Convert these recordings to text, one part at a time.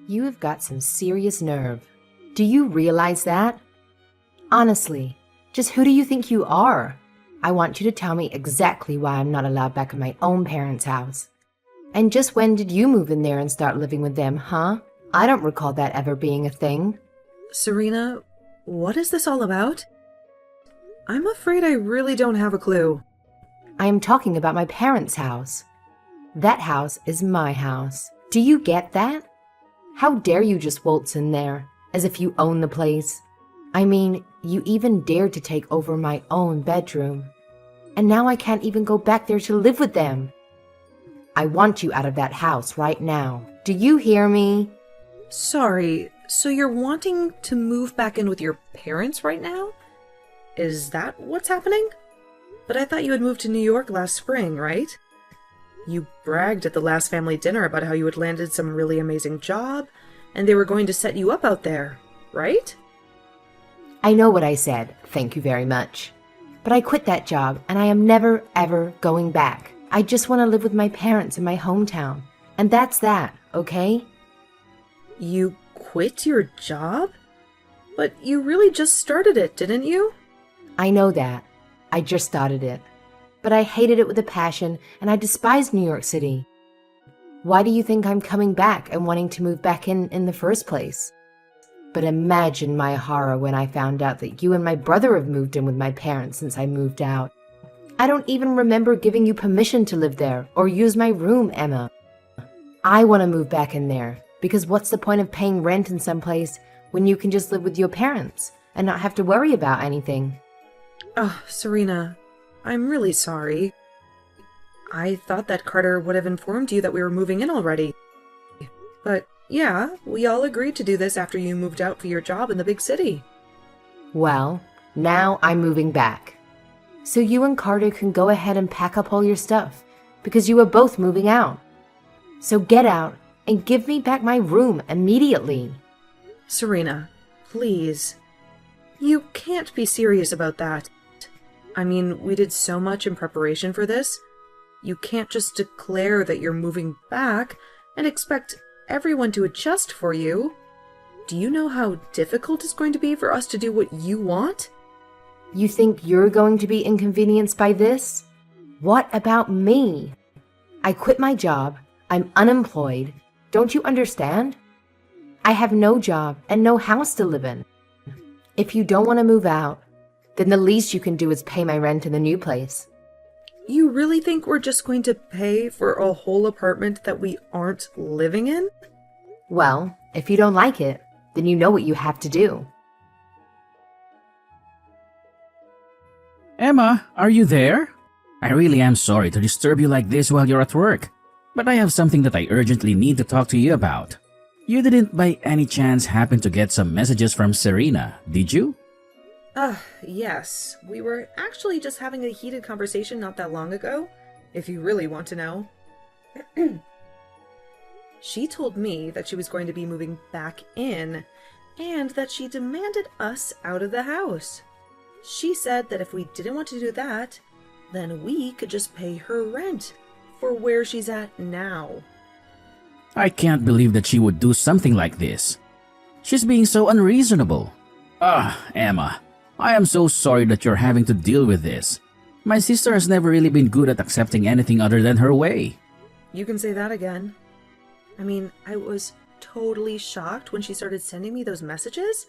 You have got some serious nerve. Do you realize that? Honestly, just who do you think you are? I want you to tell me exactly why I'm not allowed back in my own parents' house. And just when did you move in there and start living with them, huh? I don't recall that ever being a thing. Serena, what is this all about? I'm afraid I really don't have a clue. I am talking about my parents' house. That house is my house. Do you get that? How dare you just waltz in there, as if you own the place? I mean, you even dared to take over my own bedroom. And now I can't even go back there to live with them. I want you out of that house right now. Do you hear me? Sorry, so you're wanting to move back in with your parents right now? Is that what's happening? But I thought you had moved to New York last spring, right? You bragged at the last family dinner about how you had landed some really amazing job, and they were going to set you up out there, right? I know what I said, thank you very much. But I quit that job, and I am never, ever going back. I just want to live with my parents in my hometown. And that's that, okay? You quit your job? But you really just started it, didn't you? I know that. I just started it. But I hated it with a passion, and I despised New York City. Why do you think I'm coming back and wanting to move back in the first place? But imagine my horror when I found out that you and my brother have moved in with my parents since I moved out. I don't even remember giving you permission to live there or use my room, Emma. I want to move back in there, because what's the point of paying rent in some place when you can just live with your parents and not have to worry about anything? Oh, Serena, I'm really sorry. I thought that Carter would have informed you that we were moving in already. But yeah, we all agreed to do this after you moved out for your job in the big city. Well, now I'm moving back. So you and Carter can go ahead and pack up all your stuff, because you are both moving out. So get out and give me back my room immediately. Serena, please. You can't be serious about that. I mean, we did so much in preparation for this. You can't just declare that you're moving back and expect everyone to adjust for you. Do you know how difficult it's going to be for us to do what you want? You think you're going to be inconvenienced by this? What about me? I quit my job. I'm unemployed. Don't you understand? I have no job and no house to live in. If you don't want to move out, then the least you can do is pay my rent in the new place. You really think we're just going to pay for a whole apartment that we aren't living in? Well, if you don't like it, then you know what you have to do. Emma, are you there? I really am sorry to disturb you like this while you're at work, but I have something that I urgently need to talk to you about. You didn't by any chance happen to get some messages from Serena, did you? Yes. We were actually just having a heated conversation not that long ago, if you really want to know. She told me that she was going to be moving back in, and that she demanded us out of the house. She said that if we didn't want to do that, then we could just pay her rent for where she's at now. I can't believe that she would do something like this. She's being so unreasonable. Emma, I am so sorry that you're having to deal with this. My sister has never really been good at accepting anything other than her way. You can say that again. I mean, I was totally shocked when she started sending me those messages.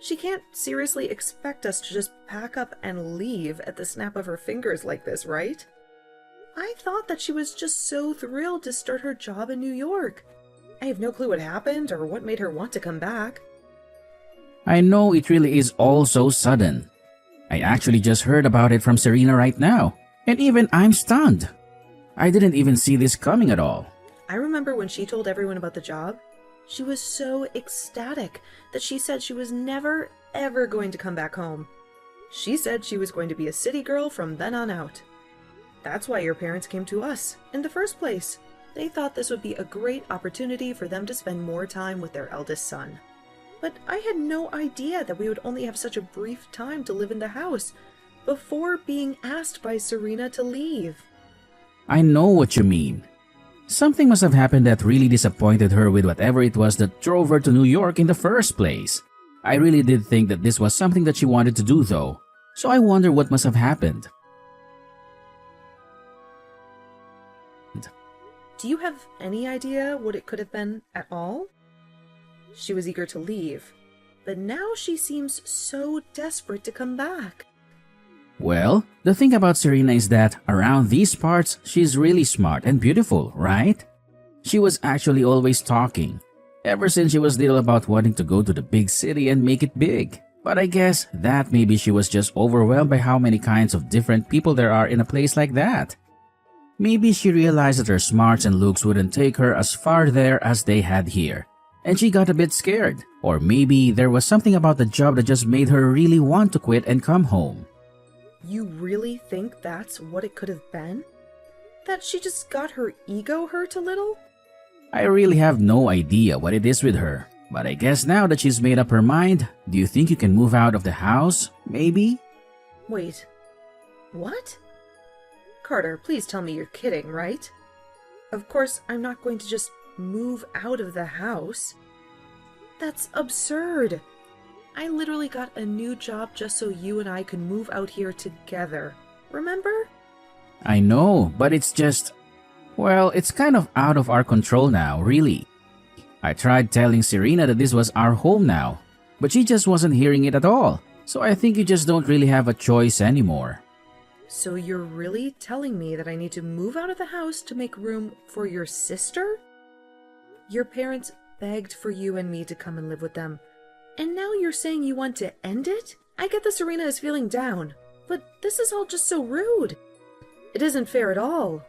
She can't seriously expect us to just pack up and leave at the snap of her fingers like this, right? I thought that she was just so thrilled to start her job in New York. I have no clue what happened or what made her want to come back. I know it really is all so sudden. I actually just heard about it from Serena right now, and even I'm stunned. I didn't even see this coming at all. I remember when she told everyone about the job, she was so ecstatic that she said she was never, ever going to come back home. She said she was going to be a city girl from then on out. That's why your parents came to us in the first place. They thought this would be a great opportunity for them to spend more time with their eldest son. But I had no idea that we would only have such a brief time to live in the house before being asked by Serena to leave. I know what you mean. Something must have happened that really disappointed her with whatever it was that drove her to New York in the first place. I really did think that this was something that she wanted to do though, so I wonder what must have happened. Do you have any idea what it could have been at all? She was eager to leave, but now she seems so desperate to come back. Well, the thing about Serena is that around these parts, she's really smart and beautiful, right? She was actually always talking, ever since she was little, about wanting to go to the big city and make it big. But I guess that maybe she was just overwhelmed by how many kinds of different people there are in a place like that. Maybe she realized that her smarts and looks wouldn't take her as far there as they had here, and she got a bit scared. Or maybe there was something about the job that just made her really want to quit and come home. You really think that's what it could have been? That she just got her ego hurt a little? I really have no idea what it is with her, but I guess now that she's made up her mind, do you think you can move out of the house, maybe? Wait, what? Carter, please tell me you're kidding, right? Of course, I'm not going to just move out of the house. That's absurd. I literally got a new job just so you and I could move out here together. Remember? I know, but it's just... well, it's kind of out of our control now, really. I tried telling Serena that this was our home now, but she just wasn't hearing it at all. So I think you just don't really have a choice anymore. So you're really telling me that I need to move out of the house to make room for your sister? Your parents begged for you and me to come and live with them. And now you're saying you want to end it? I get that Serena is feeling down, but this is all just so rude. It isn't fair at all.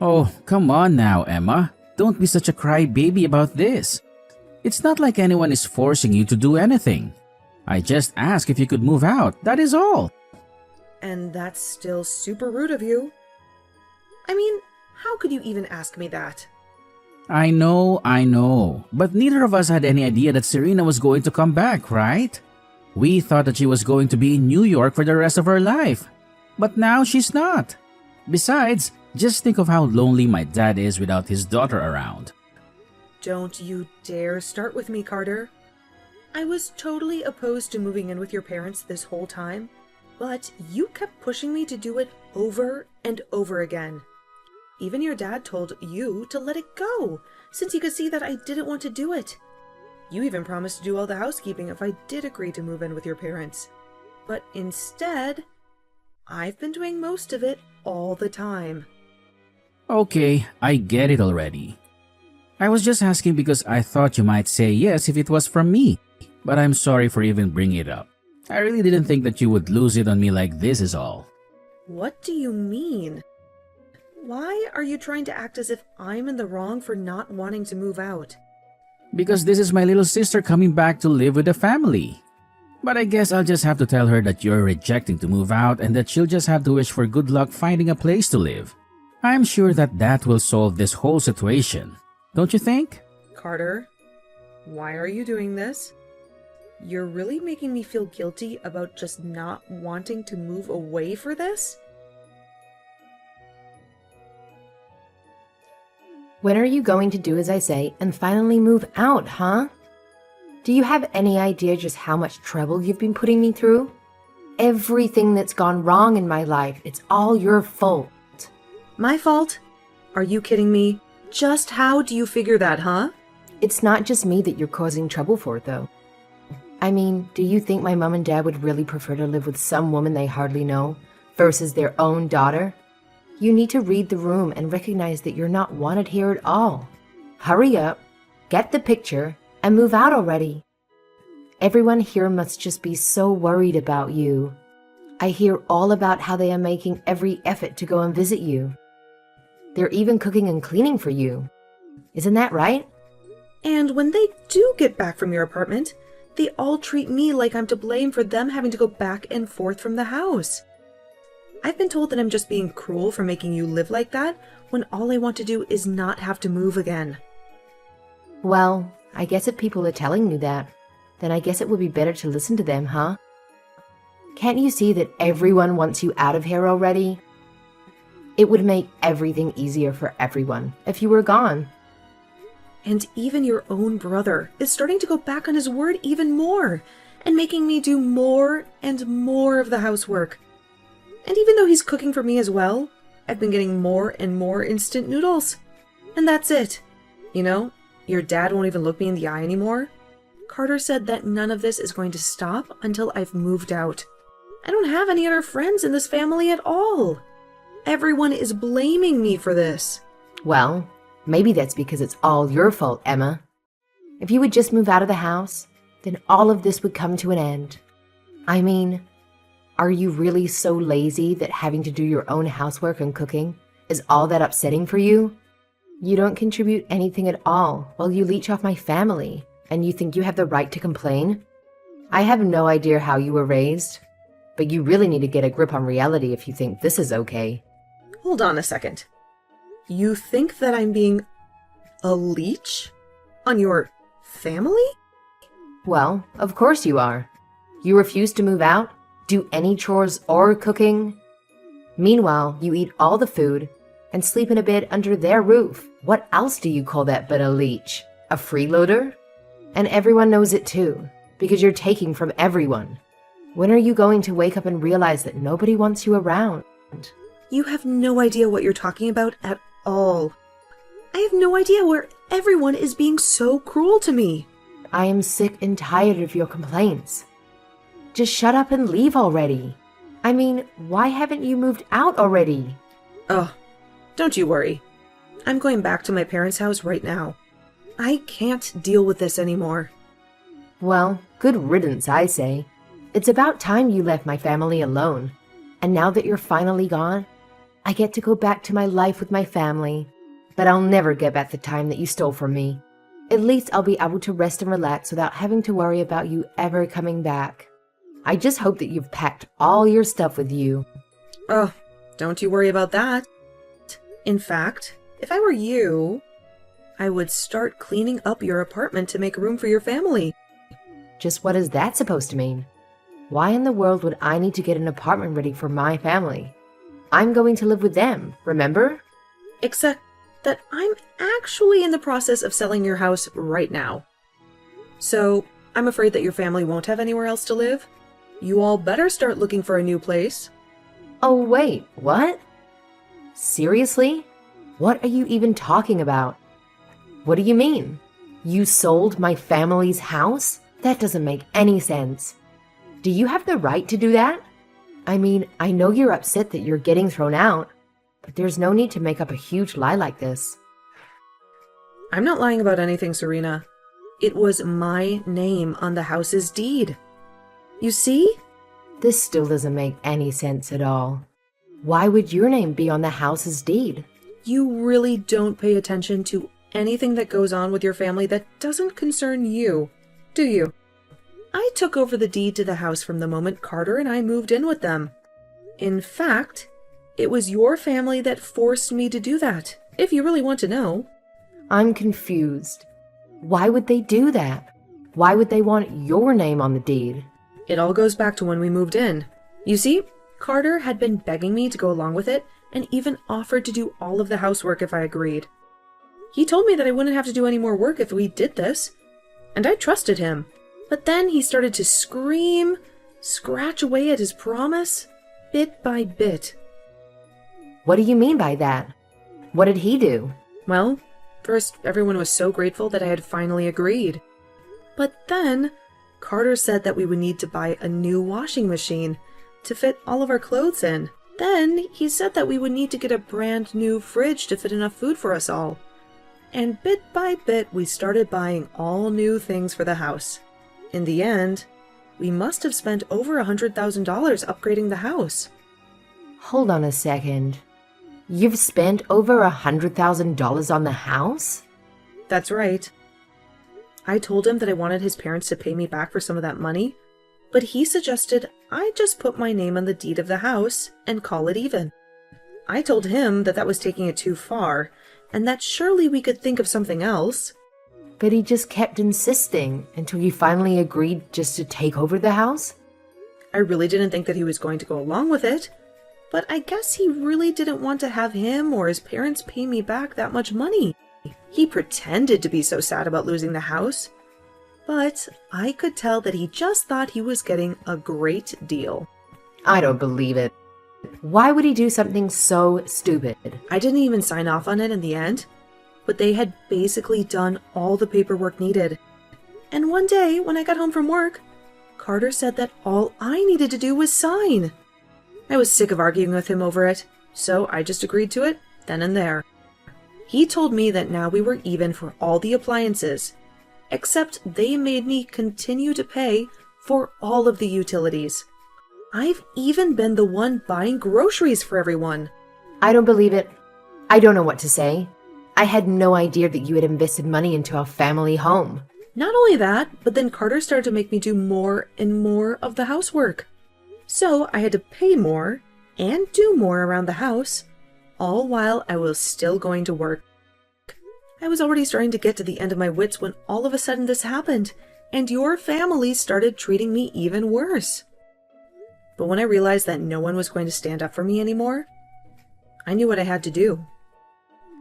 Oh, come on now, Emma. Don't be such a crybaby about this. It's not like anyone is forcing you to do anything. I just asked if you could move out, that is all. And that's still super rude of you. I mean, how could you even ask me that? I know, but neither of us had any idea that Serena was going to come back, right? We thought that she was going to be in New York for the rest of her life, but now she's not. Besides, just think of how lonely my dad is without his daughter around. Don't you dare start with me, Carter. I was totally opposed to moving in with your parents this whole time, but you kept pushing me to do it over and over again. Even your dad told you to let it go, since he could see that I didn't want to do it. You even promised to do all the housekeeping if I did agree to move in with your parents. But instead, I've been doing most of it all the time. Okay, I get it already. I was just asking because I thought you might say yes if it was from me, but I'm sorry for even bringing it up. I really didn't think that you would lose it on me like this is all. What do you mean? Why are you trying to act as if I'm in the wrong for not wanting to move out? Because this is my little sister coming back to live with the family. But I guess I'll just have to tell her that you're rejecting to move out and that she'll just have to wish for good luck finding a place to live. I'm sure that that will solve this whole situation. Don't you think? Carter, why are you doing this? You're really making me feel guilty about just not wanting to move away for this? When are you going to do as I say and finally move out, huh? Do you have any idea just how much trouble you've been putting me through? Everything that's gone wrong in my life, it's all your fault. My fault? Are you kidding me? Just how do you figure that, huh? It's not just me that you're causing trouble for, though. I mean, do you think my mom and dad would really prefer to live with some woman they hardly know versus their own daughter? You need to read the room and recognize that you're not wanted here at all. Hurry up, get the picture, and move out already. Everyone here must just be so worried about you. I hear all about how they are making every effort to go and visit you. They're even cooking and cleaning for you. Isn't that right? And when they do get back from your apartment, they all treat me like I'm to blame for them having to go back and forth from the house. I've been told that I'm just being cruel for making you live like that when all I want to do is not have to move again. Well, I guess if people are telling you that, then I guess it would be better to listen to them, huh? Can't you see that everyone wants you out of here already? It would make everything easier for everyone if you were gone. And even your own brother is starting to go back on his word even more and making me do more and more of the housework. And even though he's cooking for me as well, I've been getting more and more instant noodles. And that's it. You know, your dad won't even look me in the eye anymore. Carter said that none of this is going to stop until I've moved out. I don't have any other friends in this family at all. Everyone is blaming me for this. Well, maybe that's because it's all your fault, Emma. If you would just move out of the house, then all of this would come to an end. I mean, are you really so lazy that having to do your own housework and cooking is all that upsetting for you? You don't contribute anything at all while you leech off my family, and you think you have the right to complain? I have no idea how you were raised, but you really need to get a grip on reality if you think this is okay. Hold on a second. You think that I'm being a leech on your family? Well, of course you are. You refuse to move out, do any chores or cooking. Meanwhile, you eat all the food and sleep in a bed under their roof. What else do you call that but a leech? A freeloader? And everyone knows it too, because you're taking from everyone. When are you going to wake up and realize that nobody wants you around? You have no idea what you're talking about at all. I have no idea where everyone is being so cruel to me. I am sick and tired of your complaints. Just shut up and leave already. I mean, why haven't you moved out already? Oh, don't you worry. I'm going back to my parents' house right now. I can't deal with this anymore. Well, good riddance, I say. It's about time you left my family alone. And now that you're finally gone, I get to go back to my life with my family. But I'll never get back the time that you stole from me. At least I'll be able to rest and relax without having to worry about you ever coming back. I just hope that you've packed all your stuff with you. Oh, don't you worry about that. In fact, if I were you, I would start cleaning up your apartment to make room for your family. Just what is that supposed to mean? Why in the world would I need to get an apartment ready for my family? I'm going to live with them, remember? Except that I'm actually in the process of selling your house right now. So, I'm afraid that your family won't have anywhere else to live. You all better start looking for a new place. Oh wait, what? Seriously? What are you even talking about? What do you mean? You sold my family's house? That doesn't make any sense. Do you have the right to do that? I mean, I know you're upset that you're getting thrown out, but there's no need to make up a huge lie like this. I'm not lying about anything, Serena. It was my name on the house's deed. You see? This still doesn't make any sense at all. Why would your name be on the house's deed? You really don't pay attention to anything that goes on with your family that doesn't concern you, do you? I took over the deed to the house from the moment Carter and I moved in with them. In fact, it was your family that forced me to do that, if you really want to know. I'm confused. Why would they do that? Why would they want your name on the deed? It all goes back to when we moved in. You see, Carter had been begging me to go along with it and even offered to do all of the housework if I agreed. He told me that I wouldn't have to do any more work if we did this, and I trusted him. But then he started to scream, scratch away at his promise, bit by bit. What do you mean by that? What did he do? Well, first everyone was so grateful that I had finally agreed. But then Carter said that we would need to buy a new washing machine to fit all of our clothes in. Then he said that we would need to get a brand new fridge to fit enough food for us all. And bit by bit, we started buying all new things for the house. In the end, we must have spent over $100,000 upgrading the house. Hold on a second. You've spent over $100,000 on the house? That's right. I told him that I wanted his parents to pay me back for some of that money, but he suggested I just put my name on the deed of the house and call it even. I told him that that was taking it too far, and that surely we could think of something else. But he just kept insisting until you finally agreed just to take over the house? I really didn't think that he was going to go along with it, But I guess he really didn't want to have him or his parents pay me back that much money. He pretended to be so sad about losing the house, but I could tell that he just thought he was getting a great deal. I don't believe it. Why would he do something so stupid? I didn't even sign off on it in the end, but they had basically done all the paperwork needed. And one day, when I got home from work, Carter said that all I needed to do was sign. I was sick of arguing with him over it, so I just agreed to it then and there. He told me that now we were even for all the appliances, except they made me continue to pay for all of the utilities. I've even been the one buying groceries for everyone. I don't believe it. I don't know what to say. I had no idea that you had invested money into our family home. Not only that, but then Carter started to make me do more and more of the housework. So I had to pay more and do more around the house, all while I was still going to work. I was already starting to get to the end of my wits when all of a sudden this happened, and your family started treating me even worse. But when I realized that no one was going to stand up for me anymore, I knew what I had to do.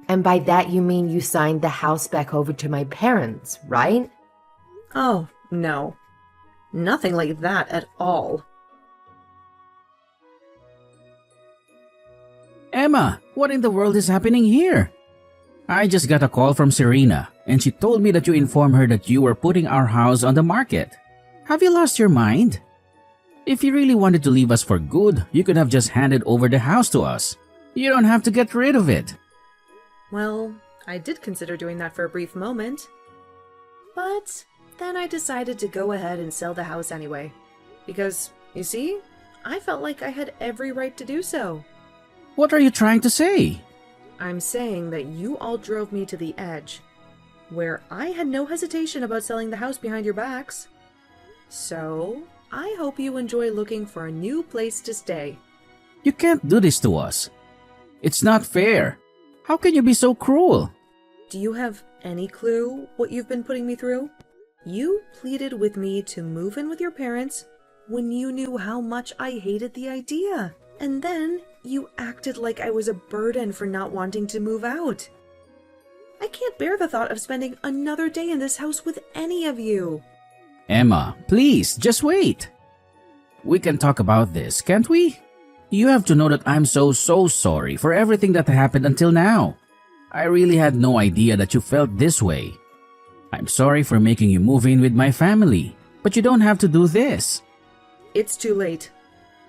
And by that you mean you signed the house back over to my parents, right? Oh, no. Nothing like that at all. Emma, what in the world is happening here? I just got a call from Serena, and she told me that you informed her that you were putting our house on the market. Have you lost your mind? If you really wanted to leave us for good, you could have just handed over the house to us. You don't have to get rid of it. Well, I did consider doing that for a brief moment. But then I decided to go ahead and sell the house anyway. Because, you see, I felt like I had every right to do so. What are you trying to say? I'm saying that you all drove me to the edge, where I had no hesitation about selling the house behind your backs. So, I hope you enjoy looking for a new place to stay. You can't do this to us. It's not fair. How can you be so cruel? Do you have any clue what you've been putting me through? You pleaded with me to move in with your parents when you knew how much I hated the idea. And then you acted like I was a burden for not wanting to move out. I can't bear the thought of spending another day in this house with any of you. Emma, please, just wait. We can talk about this, can't we? You have to know that I'm so sorry for everything that happened until now. I really had no idea that you felt this way. I'm sorry for making you move in with my family, but you don't have to do this. It's too late.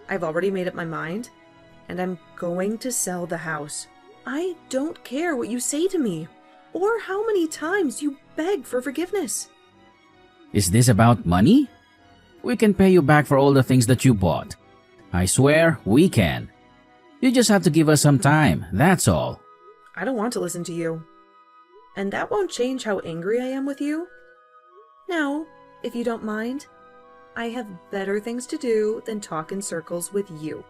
I've already made up my mind, and I'm going to sell the house. I don't care what you say to me, or how many times you beg for forgiveness. Is this about money? We can pay you back for all the things that you bought. I swear, we can. You just have to give us some time, that's all. I don't want to listen to you. And that won't change how angry I am with you. Now, if you don't mind, I have better things to do than talk in circles with you.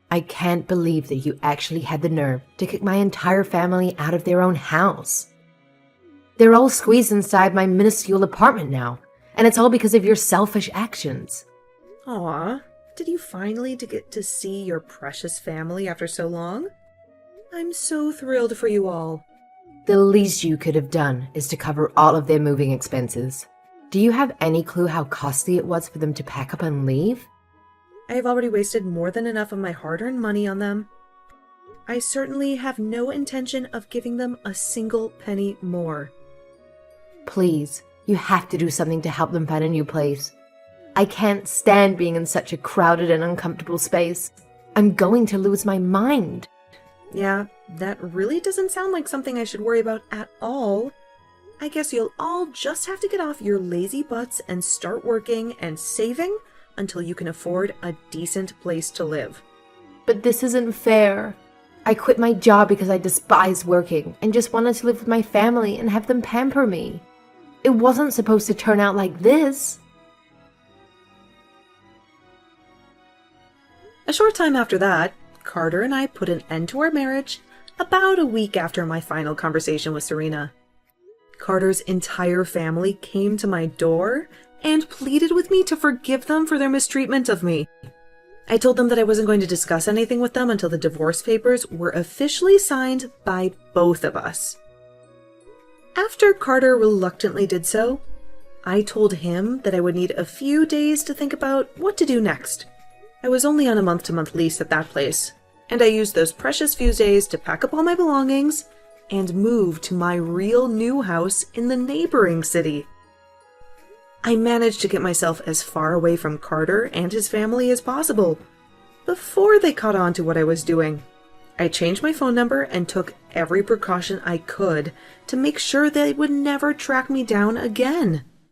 I can't believe that you actually had the nerve to kick my entire family out of their own house. They're all squeezed inside my minuscule apartment now, and it's all because of your selfish actions. Aw, did you finally get to see your precious family after so long? I'm so thrilled for you all. The least you could have done is to cover all of their moving expenses. Do you have any clue how costly it was for them to pack up and leave? I have already wasted more than enough of my hard-earned money on them. I certainly have no intention of giving them a single penny more. Please, you have to do something to help them find a new place. I can't stand being in such a crowded and uncomfortable space. I'm going to lose my mind. Yeah, that really doesn't sound like something I should worry about at all. I guess you'll all just have to get off your lazy butts and start working and saving until you can afford a decent place to live. But this isn't fair. I quit my job because I despise working and just wanted to live with my family and have them pamper me. It wasn't supposed to turn out like this. A short time after that, Carter and I put an end to our marriage about a week after my final conversation with Serena. Carter's entire family came to my door and pleaded with me to forgive them for their mistreatment of me. I told them that I wasn't going to discuss anything with them until the divorce papers were officially signed by both of us. After Carter reluctantly did so, I told him that I would need a few days to think about what to do next. I was only on a month-to-month lease at that place, and I used those precious few days to pack up all my belongings and move to my real new house in the neighboring city. I managed to get myself as far away from Carter and his family as possible before they caught on to what I was doing. I changed my phone number and took every precaution I could to make sure they would never track me down again.